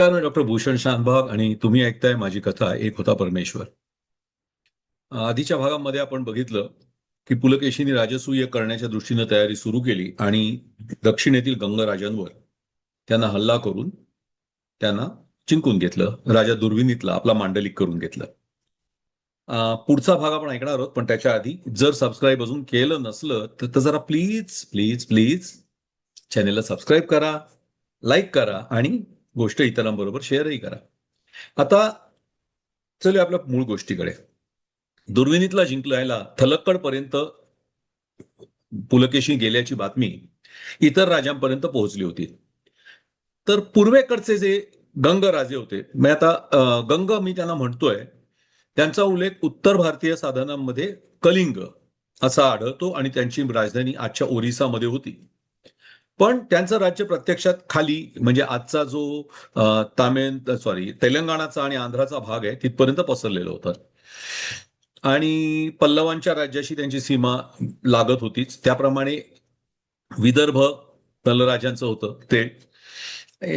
नमस्कार, मी डॉक्टर भूषण शानभाग आणि तुम्ही ऐकताय माझी कथा एक होता परमेश्वर. आधीच्या भागामध्ये आपण बघितलं की पुलकेशीने राजसूय करण्याच्या दृष्टीने तयारी सुरू केली आणि दक्षिणेतील गंगराजांवर त्यांना हल्ला करून त्यांना जिंकून घेतलं. राजा दुर्विनीतला आपला मांडलिक करून घेतलं. पुढचा भाग आपण ऐकणार आहोत, पण त्याच्या आधी जर सबस्क्राईब अजून केलं नसलं तर जरा प्लीज प्लीज प्लीज चॅनेलला सबस्क्राईब करा, लाईक करा आणि गोष्ट इतरांबरोबर शेअरही करा. आता चला आपल्या मूळ गोष्टीकडे. दुर्विनीतला जिंकलायला थलक्कड पर्यंत पुलकेशी गेल्याची बातमी इतर राजांपर्यंत पोहोचली होती. तर पूर्वेकडचे जे गंग राजे होते, मी आता गंग मी त्यांना म्हणतोय, त्यांचा उल्लेख उत्तर भारतीय साधनांमध्ये कलिंग असा आढळतो आणि त्यांची राजधानी आजच्या ओरिसामध्ये होती. पण त्यांचं राज्य प्रत्यक्षात खाली म्हणजे आजचा जो तेलंगणाचा आणि आंध्राचा भाग आहे तिथपर्यंत पसरलेलं होतं. आणि पल्लवांच्या राज्याशी त्यांची सीमा लागत होतीच. त्याप्रमाणे विदर्भ तलराजांचं होतं ते,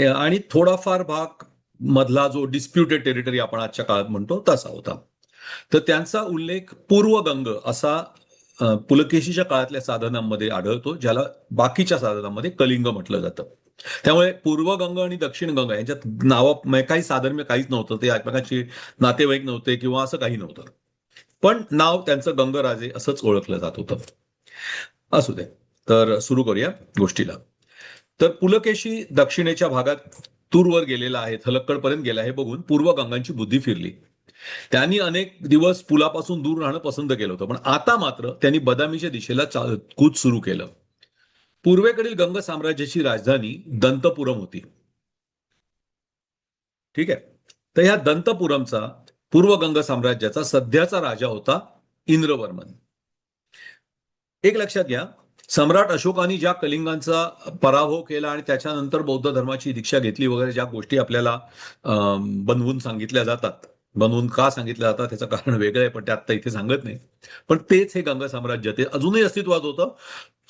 आणि थोडाफार भाग मधला जो डिस्प्युटेड टेरिटरी आपण आजच्या काळात म्हणतो तसा होता. तर त्यांचा उल्लेख पूर्वगंग असा पुलकेशीच्या काळातल्या साधनांमध्ये आढळतो, ज्याला बाकीच्या साधनांमध्ये कलिंग म्हटलं जातं. त्यामुळे पूर्वगंग आणि दक्षिण गंग यांच्यात नाव काही साधर्म्य काहीच नव्हतं. ते एकमेकांचे नातेवाईक नव्हते किंवा असं काही नव्हतं. पण नाव त्यांचं गंगराजे असंच ओळखलं जात होतं. असू दे, तर सुरू करूया गोष्टीला. तर पुलकेशी दक्षिणेच्या भागात दूरवर गेलेला आहे, थलक्कडपर्यंत गेला हे बघून पूर्वगंगांची बुद्धी फिरली. त्यांनी अनेक दिवस पुलापासून दूर राहणं पसंत केलं होतं, पण आता मात्र त्यांनी बदामीच्या दिशेला कूच सुरू केलं. पूर्वेकडील गंग साम्राज्याची राजधानी दंतपुरम होती. ठीक आहे. तर ह्या दंतपुरमचा पूर्वगंग साम्राज्याचा सध्याचा राजा होता इंद्रवर्मन. एक लक्षात घ्या, सम्राट अशोकाने ज्या कलिंगांचा पराभव केला आणि त्याच्यानंतर बौद्ध धर्माची दीक्षा घेतली वगैरे ज्या गोष्टी आपल्याला बनवून सांगितल्या जातात, बनवून का सांगितल्या जातात त्याचं कारण वेगळं आहे, पण ते आता इथे सांगत नाही. पण तेच हे गंग साम्राज्य ते अजूनही अस्तित्वात होतं.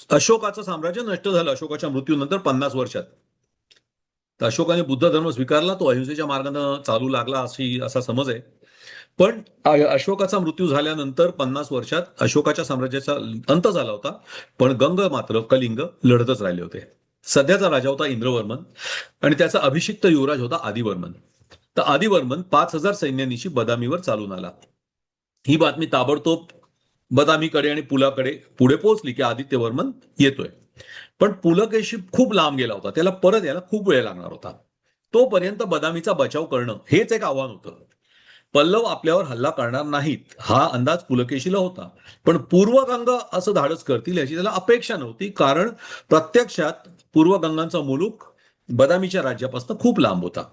अशोकाचं साम्राज्य नष्ट झालं अशोकाच्या मृत्यूनंतर 50 वर्षात. तर अशोकाने बुद्ध धर्म स्वीकारला, तो अहिंसेच्या मार्गाने चालू लागला असा समज आहे. पण अशोकाचा मृत्यू झाल्यानंतर 50 वर्षात अशोकाच्या साम्राज्याचा अंत झाला होता, पण गंग मात्र कलिंग लढतच राहिले होते. सध्याचा राजा होता इंद्रवर्मन आणि त्याचा अभिषिक्त युवराज होता आदिवर्मन. तर आदिवर्मन 5,000 सैन्यानिशी बदामीवर चालून आला. ही बातमी ताबडतोब बदामीकडे आणि पुलाकडे पुढे पोहोचली की आदित्यवर्मन येतोय. पण पुलकेशी खूप लांब गेला होता, त्याला परत यायला खूप वेळ लागणार होता. तोपर्यंत बदामीचा बचाव करणं हेच एक आव्हान होतं. पल्लव आपल्यावर हल्ला करणार नाहीत हा अंदाज पुलकेशीला होता, पण पूर्वगंग असं धाडस करतील याची त्याला अपेक्षा नव्हती, कारण प्रत्यक्षात पूर्वगंगांचा मुलूक बदामीच्या राज्यापासून खूप लांब होता.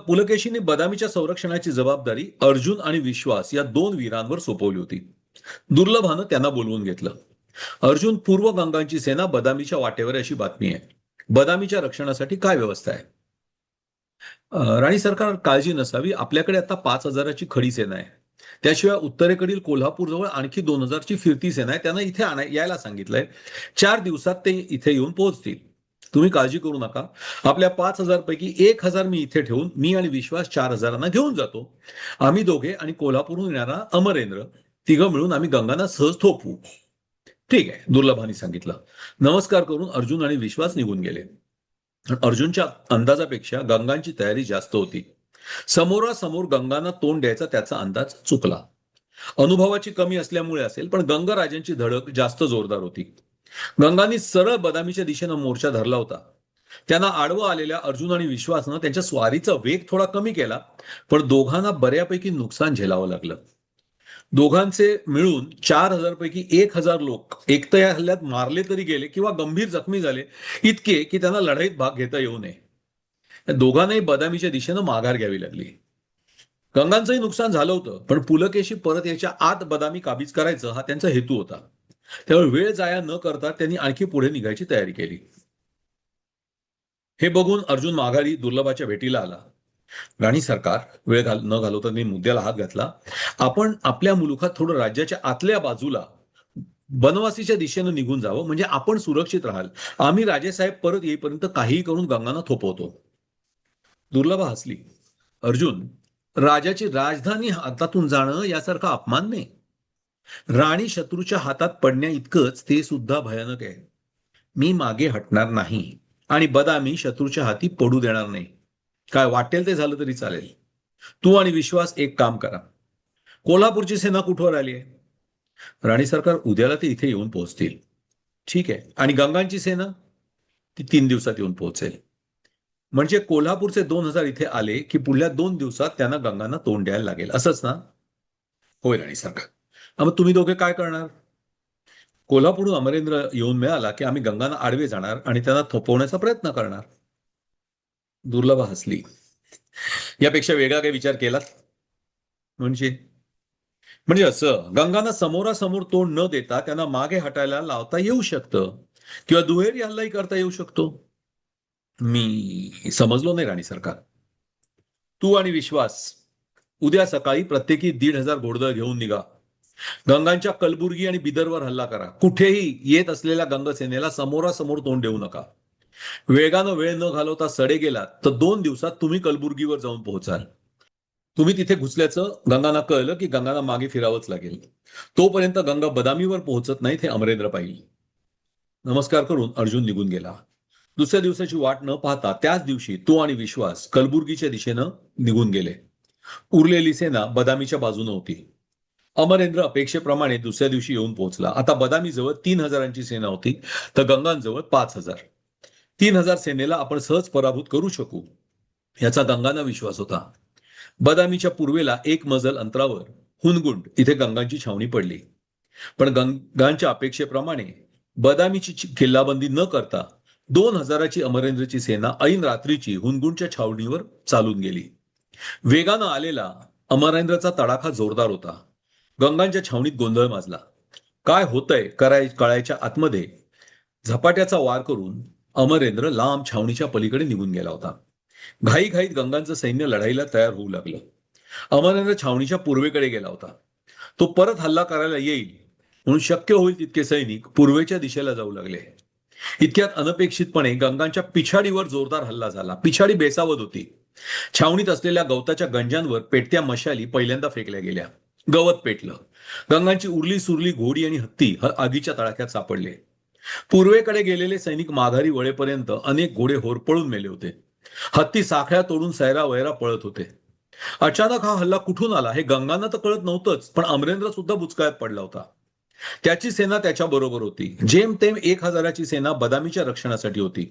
पुलकेशीने बदामीच्या संरक्षणाची जबाबदारी अर्जुन आणि विश्वास या दोन वीरांवर सोपवली होती. दुर्लभानं त्यांना बोलवून घेतलं. अर्जुन, पूर्वगंगांची सेना बदामीच्या वाटेवर अशी बातमी आहे. बदामीच्या रक्षणासाठी काय व्यवस्था आहे? राणी सरकार, काळजी नसावी, आपल्याकडे आता 5,000ची खडी सेना आहे. त्याशिवाय उत्तरेकडील कोल्हापूर जवळ आणखी 2,000ची फिरती सेना आहे. त्यांना इथे यायला सांगितलंय. 4 दिवसात ते इथे येऊन पोहोचतील. तुम्ही काळजी करू नका. आपल्या 5,000 पैकी 1,000 मी इथे ठेवून मी आणि विश्वास 4,000 घेऊन जातो. आम्ही दोघे आणि कोल्हापूरहून येणारा अमरेंद्र, तिघं मिळून आम्ही गंगांना सहज थोपवू. ठीक आहे, दुर्लभाने सांगितलं. नमस्कार करून अर्जुन आणि विश्वास निघून गेले. अर्जुनच्या अंदाजापेक्षा गंगांची तयारी जास्त होती. समोरासमोर गंगांना तोंड द्यायचा त्याचा अंदाज चुकला. अनुभवाची कमी असल्यामुळे असेल, पण गंगराजांची धडक जास्त जोरदार होती. गंगांनी सरळ बदामीच्या दिशेनं मोर्चा धरला होता. त्यांना आडवं आलेल्या अर्जुन आणि विश्वासनं त्यांच्या स्वारीचा वेग थोडा कमी केला, पण दोघांना बऱ्यापैकी नुकसान झेलावं लागलं. दोघांचे मिळून 4,000 पैकी 1,000 लोक एकतर या हल्ल्यात मारले तरी गेले किंवा गंभीर जखमी झाले, इतके की त्यांना लढाईत भाग घेता येऊ नये. या दोघांनाही बदामीच्या दिशेनं माघार घ्यावी लागली. गंगांचंही नुकसान झालं होतं, पण पुलकेशी परत याच्या आत बदामी काबीज करायचं हा त्यांचा हेतू होता. त्यामुळे वेळ जाया न करता त्यांनी आणखी पुढे निघायची तयारी केली. हे बघून अर्जुन माघारी दुर्लभाच्या भेटीला आला. राणी सरकार, वेळ न घालवता मी मुद्द्याला हात घातला. आपण आपल्या मुलुखात थोडं राज्याच्या आतल्या बाजूला बनवासीच्या दिशेनं निघून जावं, म्हणजे आपण सुरक्षित राहाल. आम्ही राजेसाहेब परत येईपर्यंत काहीही करून गंगांना थोपवतो. दुर्लभा हसली. अर्जुन, राजाची राजधानी हातातून जाणं यासारखा अपमान नाही. राणी शत्रूच्या हातात पडण्या इतकंच ते सुद्धा भयानक आहे. मी मागे हटणार नाही आणि बदामी शत्रूच्या हाती पडू देणार नाही. काय वाटेल ते झालं तरी चालेल. तू आणि विश्वास एक काम करा. कोल्हापूरची सेना कुठवर आली आहे? राणी सरकार उद्याला ते इथे येऊन पोहोचतील. ठीक आहे. आणि गंगांची सेना? ती 3 दिवसात येऊन पोहोचेल. म्हणजे कोल्हापूरचे 2,000 इथे आले की पुढल्या 2 दिवसात त्यांना गंगांना तोंड द्यायला लागेल, असंच ना? होय राणी सरकार. मग तुम्ही दोघे काय करणार? कोल्हापूरहून अमरेंद्र येऊन मिळाला की आम्ही गंगांना आडवे जाणार आणि त्यांना थोपवण्याचा प्रयत्न करणार. दुर्लभा हसली. यापेक्षा वेगळा काही विचार केलात? म्हणजे म्हणजे असं, गंगांना समोरासमोर तोंड न देता त्यांना मागे हटायला लावता येऊ शकतं किंवा दुहेरी हल्लाही करता येऊ शकतो. मी समजलो नाही राणी सरकार. तू आणि विश्वास उद्या सकाळी प्रत्येकी 1,500 घोडदळ घेऊन निघा. गंगांच्या कलबुर्गी आणि बिदरवर हल्ला करा. कुठेही येत असलेल्या गंगसेनेला समोरासमोर तोंड देऊ नका. वेगानं वेळ न घालवता सडे गेलात तर 2 दिवसात तुम्ही कलबुर्गीवर जाऊन पोहोचाल. तुम्ही तिथे घुसल्याचं गंगांना कळलं की गंगांना मागे फिरावंच लागेल. तोपर्यंत गंगा बदामीवर पोहोचत नाहीत हे अमरेंद्र पाहिल. नमस्कार करून अर्जुन निघून गेला. दुसऱ्या दिवसाची वाट न पाहता त्याच दिवशी तो आणि विश्वास कलबुर्गीच्या दिशेनं निघून गेले. उरलेली सेना बदामीच्या बाजूने होती. अमरेंद्र अपेक्षेप्रमाणे दुसऱ्या दिवशी येऊन पोहोचला. आता बदामीजवळ 3,000ची सेना होती तर गंगांजवळ 5,000. 3,000 सेनेला आपण सहज पराभूत करू शकू याचा गंगांना विश्वास होता. बदामीच्या पूर्वेला 1 मजल अंतरावर हुनगुंड इथे गंगांची छावणी पडली. पण गंगांच्या अपेक्षेप्रमाणे बदामीची किल्लाबंदी न करता 2,000ची अमरेंद्रची सेना ऐन रात्रीची हुनगुंडच्या छावणीवर चालून गेली. वेगानं आलेला अमरेंद्रचा तडाखा जोरदार होता. गंगांच्या छावणीत गोंधळ माजला. काय होतंय कळायच्या आतमध्ये झपाट्याचा वार करून अमरेंद्र लांब छावणीच्या पलीकडे निघून गेला होता. घाईघाईत गंगांचं सैन्य लढाईला तयार होऊ लागलं. अमरेंद्र छावणीच्या पूर्वेकडे गेला होता. तो परत हल्ला करायला येईल म्हणून शक्य होईल तितके सैनिक पूर्वेच्या दिशेला जाऊ लागले. इतक्यात अनपेक्षितपणे गंगांच्या पिछाडीवर जोरदार हल्ला झाला. पिछाडी बेसावत होती. छावणीत असलेल्या गवताच्या गंजांवर पेटत्या मशाली पहिल्यांदा फेकल्या गेल्या. गवत पेटलं. गंगांची उरली सुरली घोडी आणि हत्ती आगीच्या तडाख्यात सापडले. पूर्वेकडे गेलेले सैनिक माघारी वळेपर्यंत अनेक घोडे होरपळून मेले होते. हत्ती साखळ्या तोडून सैरा वैरा पळत होते. अचानक हा हल्ला कुठून आला हे गंगांना तर कळत नव्हतंच, पण अमरेंद्र सुद्धा बुचकाळ्यात पडला होता. त्याची सेना त्याच्या बरोबर होती. जेमतेम 1,000ची सेना बदामीच्या रक्षणासाठी होती.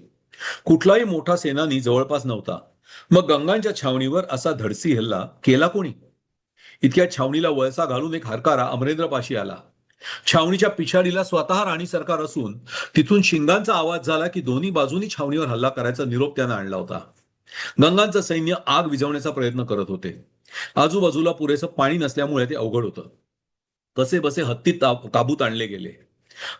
कुठलाही मोठा सेनानी जवळपास नव्हता. मग गंगांच्या छावणीवर असा धडसी हल्ला केला कोणी? इतक्या छावणीला वळसा घालून एक हरकारा अमरेंद्रपाशी आला. छावणीच्या पिछाडीला स्वतः राणी सरकार असून तिथून शिंगांचा आवाज झाला की दोन्ही बाजूनी छावणीवर हल्ला करायचा निरोप त्यानं आणला होता. गंगांचं सैन्य आग विझवण्याचा प्रयत्न करत होते. आजूबाजूला पुरेसं पाणी नसल्यामुळे ते अवघड होतं. कसे बसे हत्ती काबूत आणले गेले.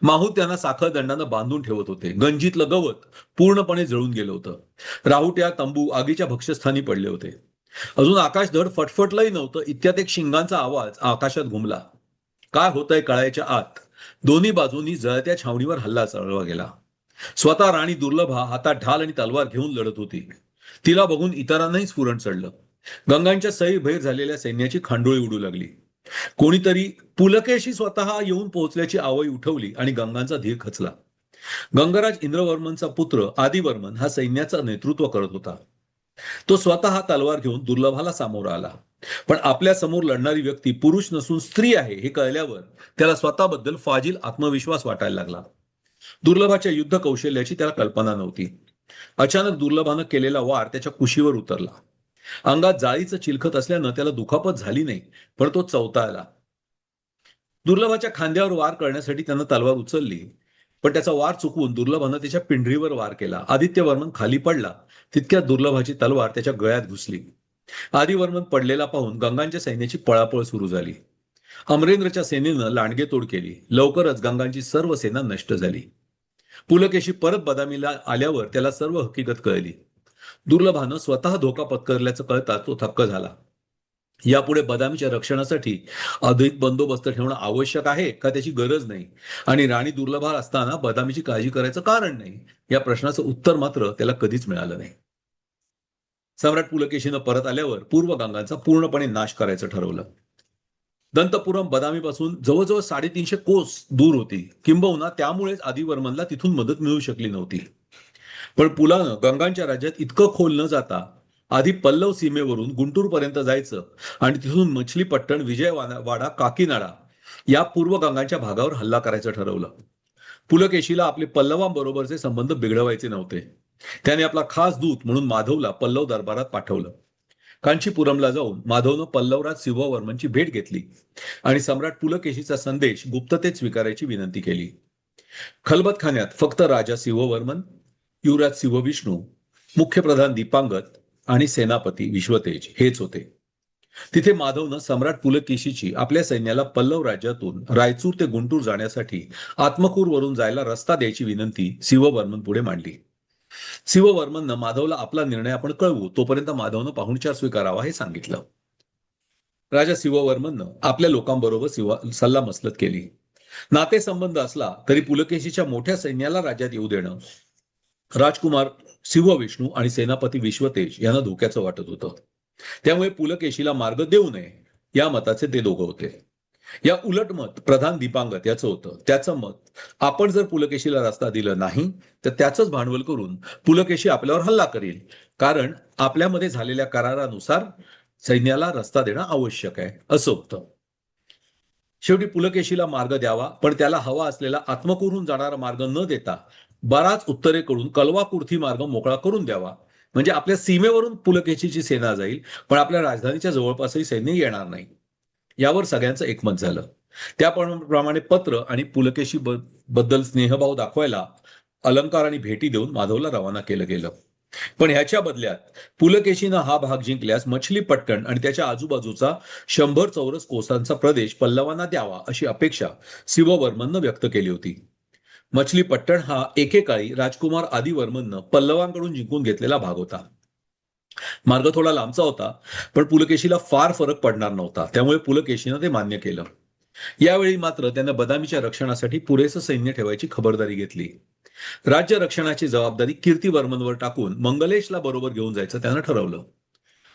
माहूत त्यांना साखळ दंडानं बांधून ठेवत होते. गंजीतलं गवत पूर्णपणे जळून गेलं होतं. राहुट्या तंबू आगीच्या भक्ष्यस्थानी पडले होते. अजून आकाश धड फटफटलंही नव्हतं इतक्यात एक शिंगांचा आवाज आकाशात घुमला. काय होतंय कळायच्या आत दोन्ही बाजूनी जळत्या छावणीवर हल्ला चढवला गेला. स्वतः राणी दुर्लभा हातात ढाल आणि तलवार घेऊन लढत होती. तिला बघून इतरांनाही स्फुरण चढलं. गंगांच्या सैरभैर झालेल्या सैन्याची खांडोळी उडू लागली. कोणीतरी पुलकेशी स्वतः येऊन पोहोचल्याची आवई उठवली आणि गंगांचा धीर खचला. गंगराज इंद्रवर्मनचा पुत्र आदिवर्मन हा सैन्याचं नेतृत्व करत होता. तो स्वतः तलवार घेऊन दुर्लभाला सामोरा आला. पण आपल्या समोर लढणारी व्यक्ती पुरुष नसून स्त्री आहे हे कळल्यावर त्याला स्वतःबद्दल फाजील आत्मविश्वास वाटायला लागला. दुर्लभाच्या युद्ध कौशल्याची त्याला कल्पना नव्हती. अचानक दुर्लभानं केलेला वार त्याच्या कुशीवर उतरला. अंगात जाळीचं चिलखत असल्यानं त्याला दुखापत झाली नाही, पण तो चवताळला. दुर्लभाच्या खांद्यावर वार करण्यासाठी त्यानं तलवार उचलली, पण त्याचा वार चुकवून दुर्लभानं त्याच्या पिंढरीवर वार केला. आदित्यवर्मन खाली पडला. तितक्यात दुर्लभाची तलवार त्याच्या गळ्यात घुसली. आदिवर्मन पडलेला पाहून गंगांच्या सैन्याची पळापळ सुरू झाली. अमरेंद्रच्या सेनेनं लांडगेतोड केली. लवकरच गंगांची सर्व सेना नष्ट झाली. पुलकेशी परत बदामीला आल्यावर त्याला सर्व हकीकत कळली. दुर्लभानं स्वतः धोका पत्करल्याचं कळता तो थक्क झाला. यापुढे बदामीच्या रक्षणासाठी अधिक बंदोबस्त ठेवणं आवश्यक आहे का त्याची गरज नाही, आणि राणी दुर्लभा असताना बदामीची काळजी करायचं कारण नाही, या प्रश्नाचं उत्तर मात्र त्याला कधीच मिळालं नाही. सम्राट पुलकेशीनं परत आल्यावर पूर्व गंगांचा पूर्णपणे नाश करायचं ठरवलं. दंतपुरम बदामीपासून जवळजवळ 350 कोस दूर होती, किंबहुना त्यामुळेच आदिवर्मनला तिथून मदत मिळू शकली नव्हती. पण पुलानं गंगांच्या राज्यात इतकं खोल न जाता आधी पल्लव सीमेवरून गुंटूरपर्यंत जायचं आणि तिथून मछलीपट्टण, विजयवाडा, काकीनाडा या पूर्व गंगांच्या भागावर हल्ला करायचं ठरवलं. पुलकेशीला आपले पल्लवांबरोबरचे संबंध बिघडवायचे नव्हते. त्याने आपला खास दूत म्हणून माधवला पल्लव दरबारात पाठवलं. कांचीपुरमला जाऊन माधवनं पल्लवराज शिववर्मनची भेट घेतली आणि सम्राट पुलकेशीचा संदेश गुप्ततेत स्वीकारायची विनंती केली. खलबतखान्यात फक्त राजा शिववर्मन, युवराज शिवविष्णू, मुख्य प्रधान दीपांगत आणि सेनापती विश्वतेज हेच होते. तिथे माधवनं सम्राट पुलकेशीची आपल्या सैन्याला पल्लव राज्यातून रायचूर ते गुंटूर जाण्यासाठी आत्मकूरवरून जायला रस्ता द्यायची विनंती शिववर्मन पुढे मांडली. शिववर्मननं माधवला आपला निर्णय आपण कळवू तोपर्यंत माधवनं पाहुणचार स्वीकारावा हे सांगितलं. राजा शिववर्मननं आपल्या लोकांबरोबर सल्लामसलत केली. नातेसंबंध असला तरी पुलकेशीच्या मोठ्या सैन्याला राज्यात येऊ देणं राजकुमार शिवविष्णू आणि सेनापती विश्वतेज यांना धोक्याचं वाटत होतं. त्यामुळे पुलकेशीला मार्ग देऊ नये या मताचे ते दोघं होते. या उलट मत प्रधान दीपांगत याचं होतं. त्याचं मत, आपण जर पुलकेशीला रस्ता दिला नाही तर त्याचंच भांडवल करून पुलकेशी आपल्यावर हल्ला करेल, कारण आपल्यामध्ये झालेल्या करारानुसार सैन्याला रस्ता देणं आवश्यक आहे असं होतं. शेवटी पुलकेशीला मार्ग द्यावा, पण त्याला हवा असलेला आत्मकूरहून जाणारा मार्ग न देता बराच उत्तरेकडून कलवाकुर्थी मार्ग मोकळा करून द्यावा, म्हणजे आपल्या सीमेवरून पुलकेशीची सेना जाईल पण आपल्या राजधानीच्या जवळपासही सैन्य येणार नाही. यावर सगळ्यांचं एकमत झालं. त्याप्रमाणे पत्र आणि पुलकेशी बद्दल स्नेहभाव दाखवायला अलंकार आणि भेटी देऊन माधवला रवाना केलं गेलं. पण ह्याच्या बदल्यात पुलकेशीनं हा भाग जिंकल्यास मछलीपट्टण आणि त्याच्या आजूबाजूचा 100 चौरस कोसांचा प्रदेश पल्लवांना द्यावा अशी अपेक्षा शिववर्मननं व्यक्त केली होती. मछलीपट्टण हा एकेकाळी राजकुमार आदिवर्मननं पल्लवांकडून जिंकून घेतलेला भाग होता. मार्ग थोडा लांबचा होता, पण पुलकेशीला फार फरक पडणार नव्हता, त्यामुळे पुलकेशीनं ते मान्य केलं. यावेळी मात्र त्यानं बदामीच्या रक्षणासाठी पुरेसं सैन्य ठेवायची खबरदारी घेतली. राज्य रक्षणाची जबाबदारी कीर्तिवर्मनवर टाकून मंगलेशला बरोबर घेऊन जायचं त्यानं ठरवलं.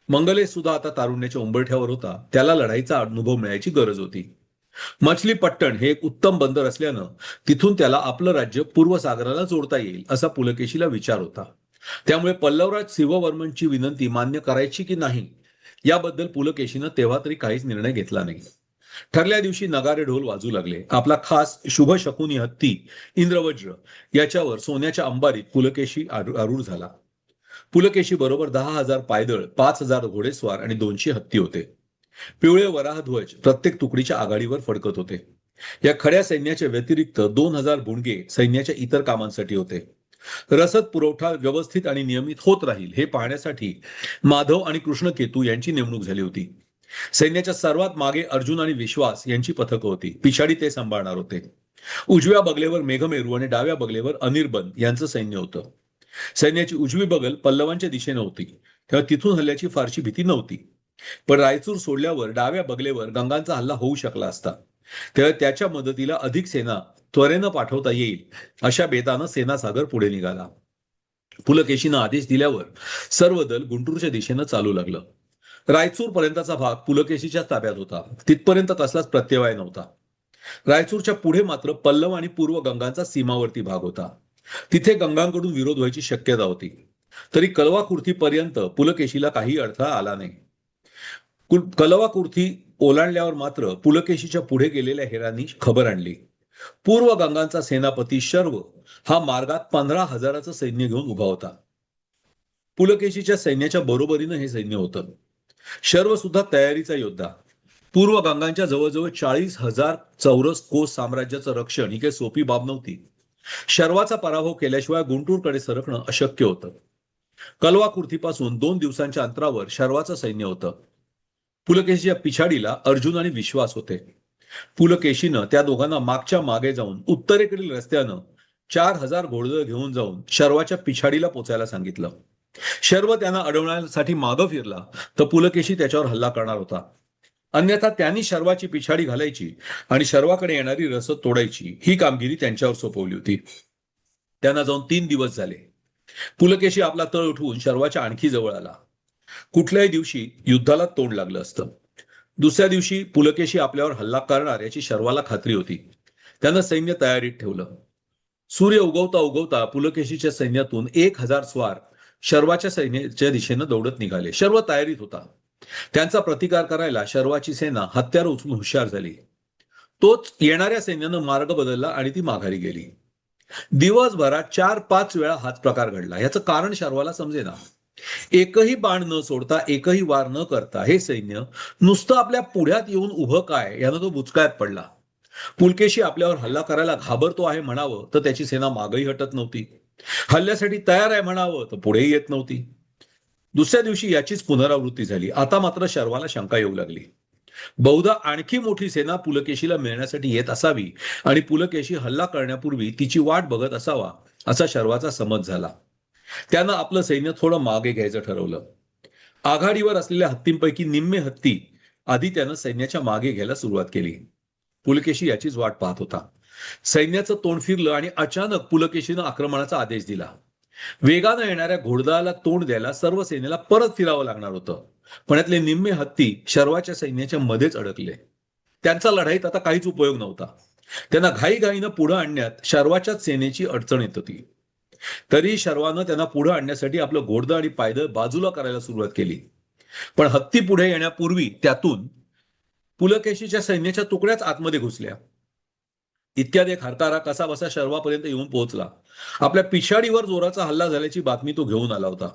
मंगलेश सुद्धा आता तारुण्याच्या उंबरठ्यावर होता. त्याला लढाईचा अनुभव मिळायची गरज होती. मछलीपट्टण हे एक उत्तम बंदर असल्यानं तिथून त्याला आपलं राज्य पूर्व सागराला जोडता येईल असा पुलकेशीला विचार होता. त्यामुळे पल्लवराज शिववर्मनची विनंती मान्य करायची की नाही याबद्दल पुलकेशीनं तेव्हा तरी काहीच निर्णय घेतला नाही. ठरल्या दिवशी नगारे ढोल वाजू लागले. आपला खास शुभ शकुनी हत्ती इंद्रवज्र याच्यावर सोन्याच्या अंबारीत पुलकेशी आरूढ झाला. पुलकेशी बरोबर 10,000 पायदळ, 5,000 घोडेस्वार आणि 200 हत्ती होते. पिवळे वराहध्वज प्रत्येक तुकडीच्या आघाडीवर फडकत होते. या खड्या सैन्याच्या व्यतिरिक्त 2,000 बुणगे सैन्याच्या इतर कामांसाठी होते. रसद पुरवठा व्यवस्थित आणि नियमित होत राहील हे पाहण्यासाठी माधव आणि कृष्णकेतू यांची नेमणूक झाली होती. सैन्याच्या सर्वात मागे अर्जुन आणि विश्वास यांची पथकं होती. पिछाडी ते सांभाळणार होते. उजव्या बगलेवर मेघमेरू आणि डाव्या बगलेवर अनिर्बन यांचं सैन्य होतं. सैन्याची उजवी बगल पल्लवांच्या दिशेने होती, तेव्हा तिथून हल्ल्याची फारशी भीती नव्हती. पण रायचूर सोडल्यावर डाव्या बगलेवर गंगांचा हल्ला होऊ शकला असता, तेव्हा त्याच्या मदतीला अधिक सेना त्वरेनं पाठवता येईल अशा बेतानं सेनासागर पुढे निघाला. पुलकेशीनं आदेश दिल्यावर सर्व दल गुंटूरच्या दिशेनं चालू लागलं. रायचूर पर्यंतचा भाग पुलकेशीच्या ताब्यात होता. तिथपर्यंत कसलाच प्रत्यवाय नव्हता. रायचूरच्या पुढे मात्र पल्लव आणि पूर्व गंगांचा सीमावर्ती भाग होता. तिथे गंगांकडून विरोध व्हायची शक्यता होती. तरी कलवाकुर्थीपर्यंत पुलकेशीला काही अडथळा आला नाही. कलवाकुर्थी ओलांडल्यावर मात्र पुलकेशीच्या पुढे गेलेल्या हेरांनी खबर आणली. पूर्व गंगांचा सेनापती शर्व हा मार्गात 15,000चं सैन्य घेऊन उभा होता. पुलकेशीच्या सैन्याच्या बरोबरीनं हे सैन्य होतं. शर्व सुद्धा तयारीचा योद्धा. पूर्व गंगांच्या जवळजवळ 40,000 चौरस कोस साम्राज्याचं रक्षण ही काही सोपी बाब नव्हती. शर्वाचा पराभव केल्याशिवाय गुंटूरकडे सरकणं अशक्य होतं. कलवाकुर्थीपासून 2 दिवसांच्या अंतरावर शर्वाचं सैन्य होतं. पुलकेशीच्या पिछाडीला अर्जुन आणि विश्वास होते. पुलकेशीनं त्या दोघांना मागच्या मागे जाऊन उत्तरेकडील रस्त्यानं 4,000 घोडदळ घेऊन जाऊन शर्वाच्या पिछाडीला पोचायला सांगितलं. शर्व त्यांना अडवण्यासाठी मागं फिरला तर पुलकेशी त्याच्यावर हल्ला करणार होता. अन्यथा त्यांनी शर्वाची पिछाडी घालायची आणि शर्वाकडे येणारी रसद तोडायची ही कामगिरी त्यांच्यावर सोपवली होती. त्यांना जाऊन 3 दिवस झाले. पुलकेशी आपला तळ उठवून शर्वाच्या आणखी जवळ आला. कुठल्याही दिवशी युद्धाला तोंड लागलं असतं. दुसऱ्या दिवशी पुलकेशी आपल्यावर हल्ला करणार याची शर्वाला खात्री होती. त्यानं सैन्य तयारीत ठेवलं. सूर्य उगवता उगवता पुलकेशीच्या सैन्यातून 1,000 स्वार शर्वाच्या सैन्याच्या दिशेनं दौडत निघाले. शर्व तयारीत होता. त्यांचा प्रतिकार करायला शर्वाची सेना हत्यार उचलून हुशार झाली. तोच येणाऱ्या सैन्यानं मार्ग बदलला आणि ती माघारी गेली. दिवसभरात 4-5 वेळा हाच प्रकार घडला. याचं कारण शर्वाला समजेना. एकही बाण न सोडता, एकही वार न करता हे सैन्य नुसतं आपल्या पुढ्यात येऊन उभं काय यानं तो बुचकायत पडला. पुलकेशी आपल्यावर हल्ला करायला घाबरतो आहे म्हणावं तर त्याची सेना मागही हटत नव्हती. हल्ल्यासाठी तयार आहे म्हणावं तर पुढेही येत नव्हती. दुसऱ्या दिवशी याचीच पुनरावृत्ती झाली. आता मात्र शर्वाला शंका येऊ लागली. बहुधा आणखी मोठी सेना पुलकेशीला मिळण्यासाठी येत असावी आणि पुलकेशी हल्ला करण्यापूर्वी तिची वाट बघत असावा असा शर्वाचा समज झाला. त्यानं आपलं सैन्य थोडं मागे घ्यायचं ठरवलं. आघाडीवर असलेल्या हत्तींपैकी निम्मे हत्ती आधी त्यानं सैन्याच्या मागे घ्यायला सुरुवात केली. पुलकेशी याचीच वाट पाहत होता. सैन्याचं तोंड फिरलं आणि अचानक पुलकेशीनं आक्रमणाचा आदेश दिला. वेगानं येणाऱ्या घोडदळाला तोंड द्यायला सर्व सेनेला परत फिरावं लागणार होतं. पण यातले निम्मे हत्ती शर्वाच्या सैन्याच्या मध्येच अडकले. त्यांचा लढाईत आता काहीच उपयोग नव्हता. त्यांना घाईघाईनं पुढे आणण्यात शर्वाच्याच सेनेची अडचण येत होती. तरी शर्वानं त्यांना पुढे आणण्यासाठी आपलं घोडदळ आणि पायदळ बाजूला करायला सुरुवात केली. पण हत्ती पुढे येण्यापूर्वी त्यातून पुलकेशीच्या सैन्याच्या तुकड्याच आतमध्ये घुसल्या. इतक्यात एक हरतारा कसा बसा शर्वापर्यंत येऊन पोहोचला. आपल्या पिछाडीवर जोराचा हल्ला झाल्याची बातमी तो घेऊन आला होता.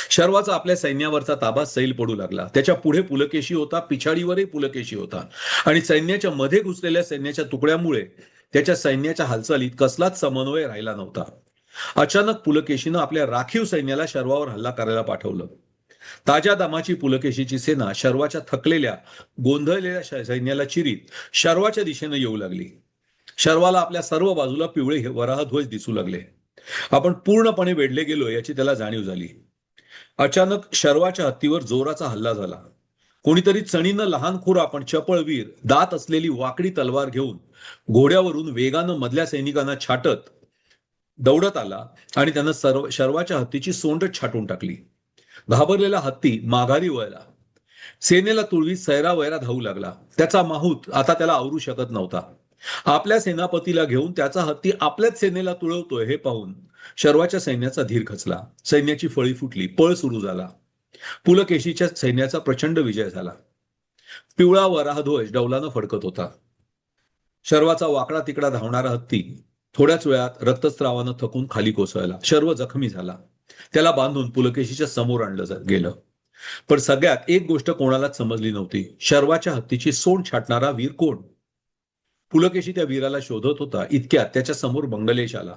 शर्वाचा आपल्या सैन्यावरचा ताबा सैल पडू लागला. त्याच्या पुढे पुलकेशी होता, पिछाडीवरही पुलकेशी होता आणि सैन्याच्या मध्ये घुसलेल्या सैन्याच्या तुकड्यामुळे त्याच्या सैन्याच्या हालचालीत कसलाच समन्वय राहिला नव्हता. अचानक पुलकेशीनं आपल्या राखीव सैन्याला शर्वावर हल्ला करायला पाठवलं. ताज्या दामाची पुलकेशीची सेना शर्वाच्या थकलेल्या, गोंधळलेल्या सैन्याला चिरीत शर्वाच्या दिशेनं येऊ लागली. शर्वाला आपल्या सर्व बाजूला पिवळे वराहध्वज दिसू लागले. आपण पूर्णपणे वेढले गेलो याची त्याला जाणीव झाली. अचानक शर्वाच्या हत्तीवर जोराचा हल्ला झाला. कोणीतरी चणीनं लहानखुरा पण चपळवीर, दात असलेली वाकडी तलवार घेऊन घोड्यावरून वेगानं मधल्या सैनिकांना छाटत दौडत आला आणि त्यानं शर्वाच्या हत्तीची सोंड छाटून टाकली. घाबरलेला हत्ती माघारी वळला. सेनेला तुळवीत सैरावैरा धावू लागला. त्याचा माहूत आता त्याला आवरू शकत नव्हता. आपल्या सेनापतीला घेऊन त्याचा हत्ती आपल्याच सेनेला तुळवतोय हे पाहून शर्वाच्या सैन्याचा धीर खचला. सैन्याची फळी फुटली. पळ सुरू झाला. पुलकेशीच्या सैन्याचा प्रचंड विजय झाला. पिवळा वराहध्वज डौलानं फडकत होता. शर्वाचा वाकडा तिकडा धावणारा हत्ती थोड्याच वेळात रक्तस्रावानं थकून खाली कोसळला. शर्व जखमी झाला. त्याला बांधून पुलकेशीच्या समोर आणलं गेलं. पण सगळ्यात एक गोष्ट कोणालाच समजली नव्हती. शर्वाच्या हत्तीची सोंड छाटणारा वीर कोण? पुलकेशी त्या वीराला शोधत होता. इतक्यात त्याच्या समोर मंगलेश आला.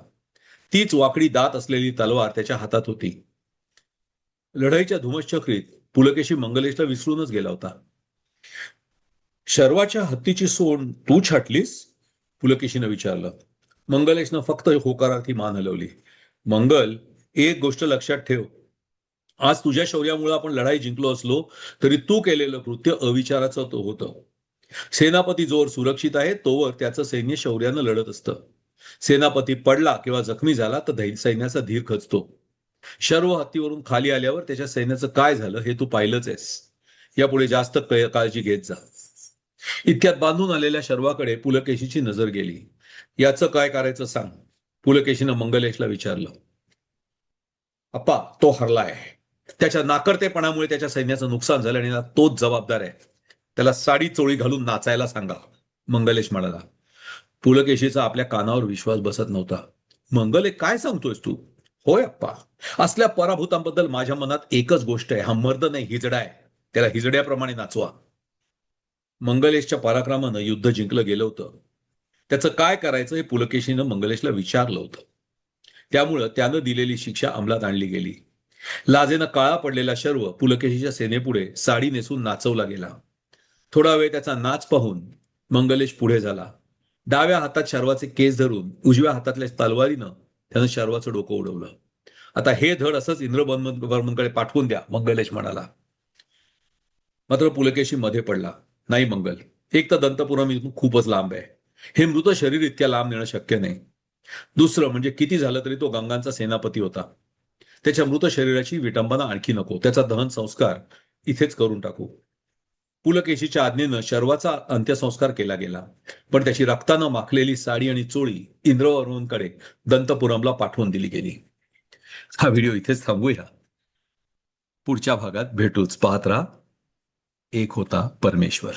तीच वाकडी दात असलेली तलवार त्याच्या हातात होती. लढाईच्या धुमश्चक्रीत पुलकेशी मंगलेशला विसरूनच गेला होता. शर्वाच्या हत्तीची सोंड तू छाटलीस? पुलकेशीनं विचारलं. मंगलेशनं फक्त होकारार्थी मान हलवली. मंगल, एक गोष्ट लक्षात ठेव. आज तुझ्या शौर्यामुळे आपण लढाई जिंकलो असलो तरी तू केलेलं कृत्य अविचाराचं होतं. सेनापती जोवर सुरक्षित आहे तोवर त्याचं सैन्य शौर्यानं लढत असतं. सेनापती पडला किंवा जखमी झाला तर सैन्याचा धीर खचतो. शर्व हत्तीवरून खाली आल्यावर त्याच्या सैन्याचं काय झालं हे तू पाहिलंच आहेस. यापुढे जास्त काळजी घेत जा. इतक्यात बांधून आलेल्या शर्वाकडे पुलकेशीची नजर गेली. याचं काय करायचं सांग? पुलकेशीनं मंगलेशला विचारलं. अप्पा, तो हरलाय. त्याच्या नाकर्तेपणामुळे त्याच्या सैन्याचं नुकसान झालं आणि तोच जबाबदार आहे. त्याला साडी चोळी घालून नाचायला सांगा, मंगलेश म्हणाला. पुलकेशीचा आपल्या कानावर विश्वास बसत नव्हता. मंगले, काय सांगतोयस तू? होय अप्पा, असल्या पराभूतांबद्दल माझ्या मनात एकच गोष्ट आहे. हा मर्द नाही, हिजडा आहे. त्याला हिजड्याप्रमाणे नाचवा. मंगलेशच्या पराक्रमानं युद्ध जिंकलं गेलं होतं. त्याचं काय करायचं हे पुलकेशीनं मंगलेशला विचारलं होतं. त्यामुळं त्यानं दिलेली शिक्षा अंमलात आणली गेली. लाजेनं काळा पडलेला शर्व पुलकेशीच्या सेनेपुढे साडी नेसून नाचवला गेला. थोडा वेळ त्याचा नाच पाहून मंगलेश पुढे झाला. डाव्या हातात शर्वाचे केस धरून उजव्या हातातल्या तलवारीनं त्यानं शर्वाचं डोकं उडवलं. आता हे धड असंच इंद्रवर्मनकडे पाठवून द्या, मंगलेश म्हणाला. मात्र पुलकेशी मध्ये पडला. नाही मंगल, एक तर दंतपुरम इथून खूपच लांब आहे. हे मृत शरीर इतक्या लांब नेणं शक्य नाही. दुसरं म्हणजे किती झालं तरी तो गंगांचा सेनापती होता. त्याच्या मृत शरीराची विटंबना आणखी नको. त्याचा दहन संस्कार इथेच करून टाकू. पुलकेशीच्या आज्ञेनं शर्वाचा अंत्यसंस्कार केला गेला. पण त्याची रक्तानं माखलेली साडी आणि चोळी इंद्रवरूंकडे दंतपुरमला पाठवून दिली गेली. हा व्हिडिओ इथेच थांबूया. पुढच्या भागात भेटूच. पाहत राहा. एक होता परमेश्वर.